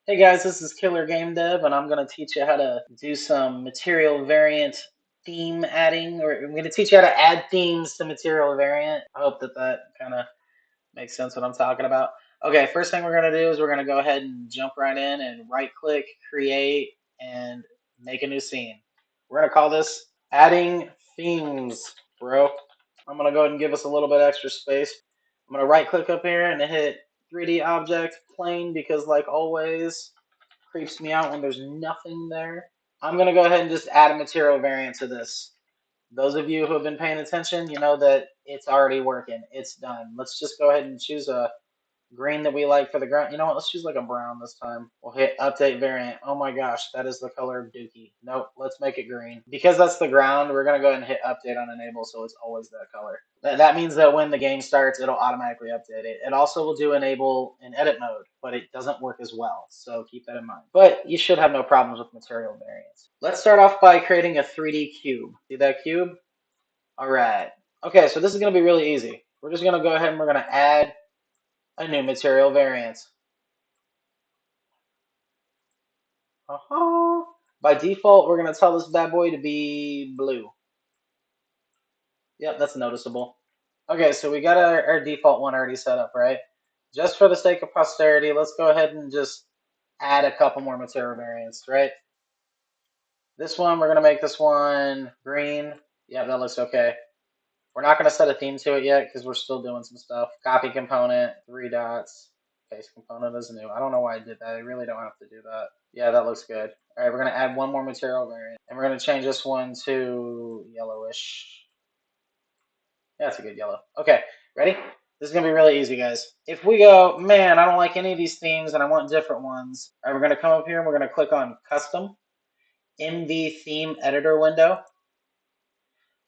Hey guys, this is Killer Game Dev, and I'm going to teach you how to do some material variant theme adding, or I'm going to teach you how to add themes to material variant. I hope that kind of makes sense what I'm talking about. Okay, first thing we're going to do is we're going to go ahead and jump right in and right click, create, and make a new scene. We're going to call this adding themes, bro. I'm going to go ahead and give us a little bit extra space. I'm going to right click up here and hit 3D object plane because like always creeps me out when there's nothing there. I'm going to go ahead and just add a material variant to this. Those of you who have been paying attention, you know that it's already working. It's done. Let's just go ahead and choose a green that we like for the ground. You know what? Let's choose like a brown this time. We'll hit update variant. Oh my gosh, that is the color of Dookie. Nope, let's make it green. Because that's the ground, we're going to go ahead and hit update on enable so it's always that color. That means that when the game starts, it'll automatically update it. It also will do enable in edit mode, but it doesn't work as well. So keep that in mind. But you should have no problems with material variants. Let's start off by creating a 3D cube. See that cube? All right. Okay, so this is going to be really easy. We're just going to go ahead and we're going to add a new material variant. By default, we're going to tell this bad boy to be blue. Yep, that's noticeable. Okay, so we got our default one already set up, right? Just for the sake of posterity, let's go ahead and just add a couple more material variants, right? This one, we're going to make this one green. Yeah, that looks okay. We're not going to set a theme to it yet because we're still doing some stuff. Copy component, 3 dots. Paste component is new. I don't know why I did that. I really don't have to do that. Yeah, that looks good. All right, we're going to add one more material variant. And we're going to change this one to yellowish. Yeah, that's a good yellow. Okay, ready? This is going to be really easy, guys. If we go, man, I don't like any of these themes and I want different ones. All right, we're going to come up here and we're going to click on Custom, MV Theme Editor window.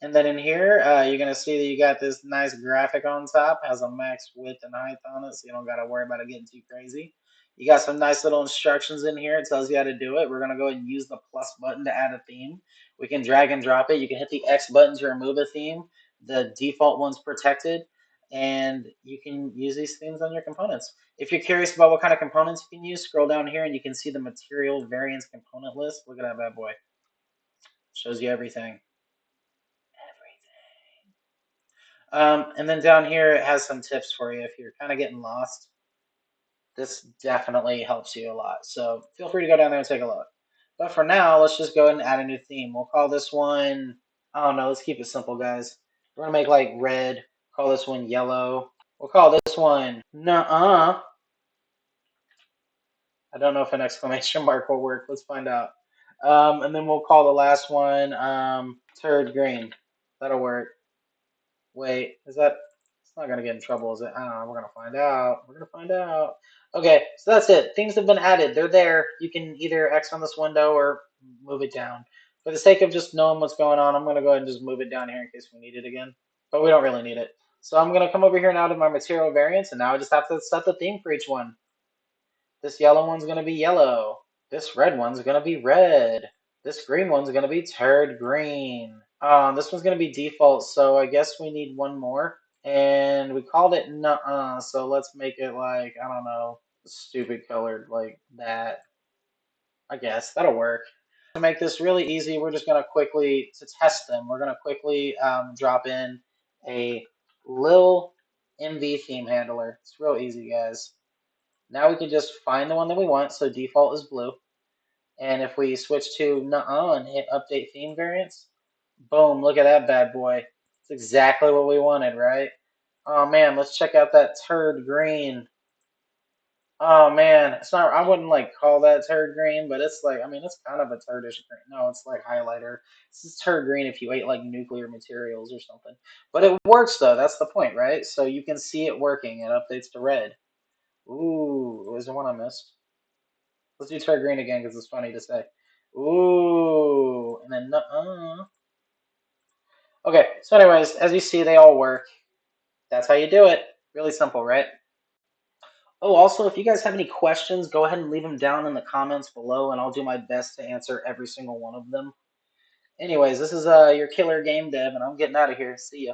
And then in here, you're going to see that you got this nice graphic on top. Has a max width and height on it, so you don't got to worry about it getting too crazy. You got some nice little instructions in here. It tells you how to do it. We're going to go ahead and use the plus button to add a theme. We can drag and drop it. You can hit the X button to remove a theme. The default one's protected. And you can use these themes on your components. If you're curious about what kind of components you can use, scroll down here and you can see the material variants component list. Look at that bad boy. Shows you everything. And then down here, it has some tips for you if you're kind of getting lost. This definitely helps you a lot. So feel free to go down there and take a look. But for now, let's just go ahead and add a new theme. We'll call this one, I don't know, let's keep it simple, guys. We're going to make like red. Call this one yellow. We'll call this one nuh-uh. I don't know if an exclamation mark will work. Let's find out. And then we'll call the last one turd green. That'll work. Wait, is that? It's not gonna get in trouble, is it? I don't know. We're gonna find out. We're gonna find out. Okay, so that's it. Things have been added. They're there. You can either X on this window or move it down. For the sake of just knowing what's going on, I'm gonna go ahead and just move it down here in case we need it again. But we don't really need it. So I'm gonna come over here now to my material variants, and now I just have to set the theme for each one. This yellow one's gonna be yellow. This red one's gonna be red. This green one's gonna be turd green. This one's gonna be default, so I guess we need one more. And we called it nuh-uh, so let's make it like, I don't know, stupid colored like that. I guess that'll work. To make this really easy, we're just gonna quickly, to test them, we're gonna quickly drop in a lil MV theme handler. It's real easy, guys. Now we can just find the one that we want, so default is blue. And if we switch to nuh-uh and hit update theme variants, boom, look at that bad boy. It's exactly what we wanted, right? Oh man, let's check out that turd green. Oh man, it's not, I wouldn't like call that turd green, but it's like, I mean, it's kind of a turdish green. No, it's like highlighter. This is turd green if you ate like nuclear materials or something. But it works though, that's the point, right? So you can see it working. It updates to red. Ooh, was there one I missed? Let's do turd green again because it's funny to say. Ooh, and then Okay, so anyways, as you see, they all work. That's how you do it. Really simple, right? Oh, also, if you guys have any questions, go ahead and leave them down in the comments below, and I'll do my best to answer every single one of them. Anyways, this is your Killer Game Dev, and I'm getting out of here. See ya.